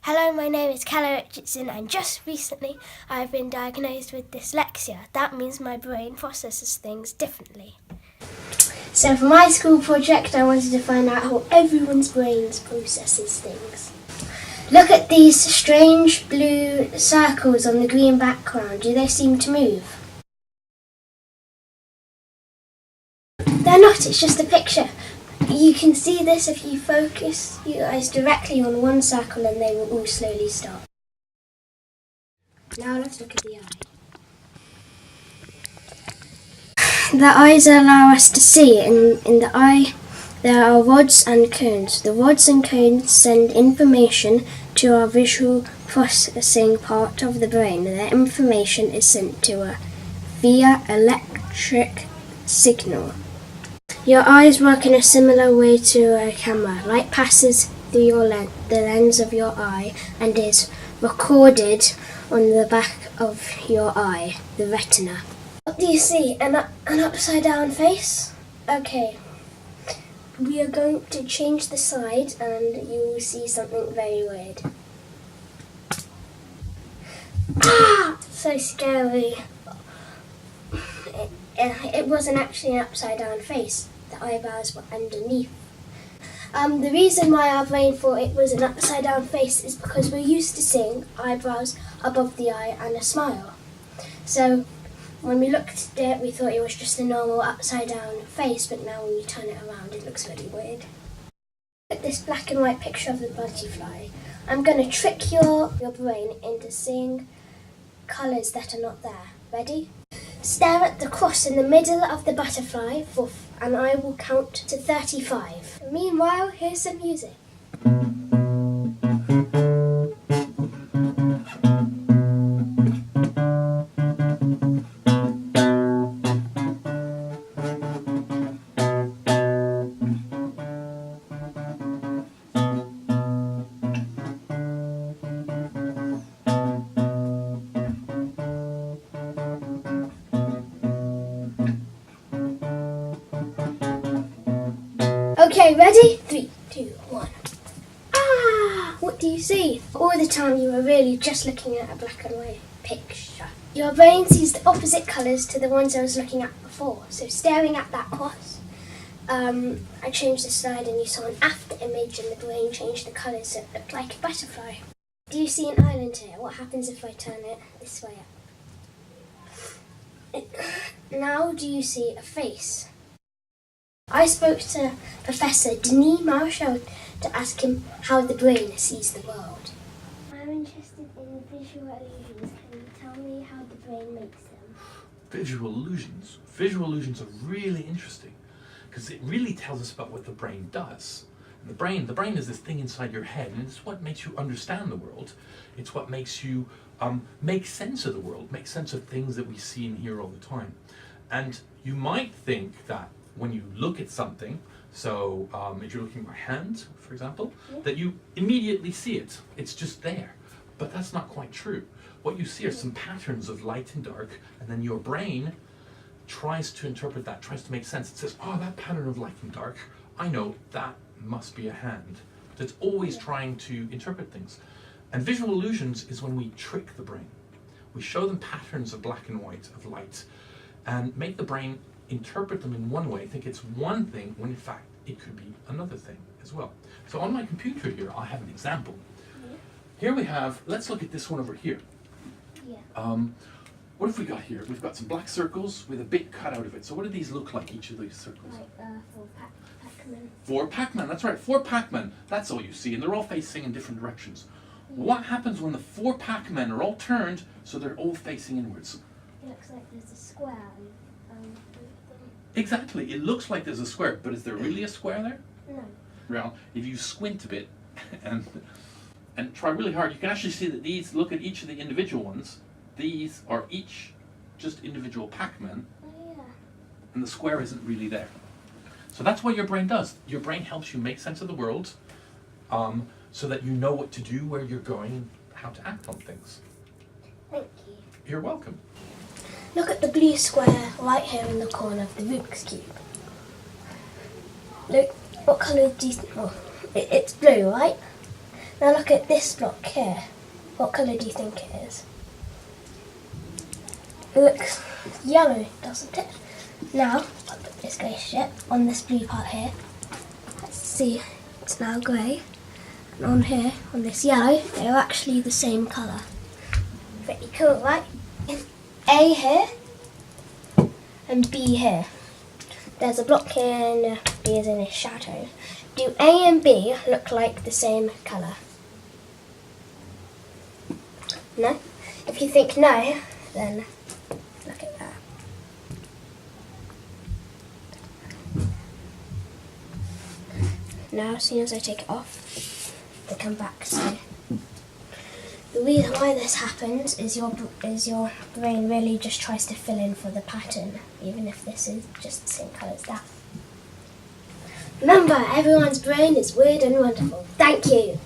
Hello, my name is Calla and just recently I've been diagnosed with dyslexia. That means my brain processes things differently. So for my school project I wanted to find out how everyone's brains processes things. Look at these strange blue circles on the green background. Do they seem to move? They're not, it's just a picture. You can see this if you focus your eyes directly on one circle and they will all slowly stop. Now let's look at the eye. The eyes allow us to see. In the eye there are rods and cones. The rods and cones send information to our visual processing part of the brain. The information is sent to us via electric signal. Your eyes work in a similar way to a camera. Light passes through the lens of your eye and is recorded on the back of your eye, the retina. What do you see? An upside down face? Okay. We are going to change the side and you will see something very weird. Ah! So scary. It wasn't actually an upside down face. The eyebrows were underneath. The reason why our brain thought it was an upside down face is because we're used to seeing eyebrows above the eye and a smile. So when we looked at it, we thought it was just a normal upside down face, but now when you turn it around, it looks really weird. Look at this black and white picture of the butterfly. I'm going to trick your brain into seeing colours that are not there. Ready? Stare at the cross in the middle of the butterfly and I will count to 35. Meanwhile, here's some music. Okay, ready? 3, 2, 1. Ah! What do you see? All the time you were really just looking at a black and white picture. Your brain sees the opposite colours to the ones I was looking at before. So staring at that cross, I changed the slide and you saw an after image and the brain changed the colours so it looked like a butterfly. Do you see an island here? What happens if I turn it this way up? Now do you see a face? I spoke to Professor Denis Marshall to ask him how the brain sees the world. I'm interested in visual illusions. Can you tell me how the brain makes them? Visual illusions? Visual illusions are really interesting because it really tells us about what the brain does. And the brain is this thing inside your head, and it's what makes you understand the world. It's what makes you make sense of the world, make sense of things that we see and hear all the time. And you might think that when you look at something, so if you're looking at my hand, for example, that you immediately see it. It's just there. But that's not quite true. What you see are some patterns of light and dark, and then your brain tries to interpret that, tries to make sense. It says, oh, that pattern of light and dark, I know that must be a hand. So it's always trying to interpret things. And visual illusions is when we trick the brain. We show them patterns of black and white, of light, and make the brain interpret them in one way, think it's one thing, when in fact it could be another thing as well. So on my computer here, I have an example. Yeah. Here we have, let's look at this one over here. Yeah. What have we got here? We've got some black circles with a bit cut out of it. So what do these look like, each of these circles? Like 4 Pac-Man. 4 Pac-Man, that's right, 4 Pac-Man. That's all you see, and they're all facing in different directions. Yeah. What happens when the 4 Pac-Men are all turned so they're all facing inwards? It looks like there's a square. Exactly, it looks like there's a square, but is there really a square there? No. Well, if you squint a bit and try really hard, you can actually see that these, look at each of the individual ones, these are each just individual Pac-Men, and the square isn't really there. So that's what your brain does. Your brain helps you make sense of the world so that you know what to do, where you're going, and how to act on things. Thank you. You're welcome. Look at the blue square right here in the corner of the Rubik's Cube. Look, what colour do you think? Oh, it's blue, right? Now look at this block here. What colour do you think it is? It looks yellow, doesn't it? Now, I'll put this grey shit on this blue part here. Let's see, it's now grey. And on here, on this yellow, they're actually the same colour. Pretty cool, right? A here and B here. There's a block here and B is in a shadow. Do A and B look like the same colour? No? If you think no, then look at that. Now, as soon as I take it off, they come back. So the reason why this happens is your brain really just tries to fill in for the pattern, even if this is just the same colour as that. Remember, everyone's brain is weird and wonderful. Thank you.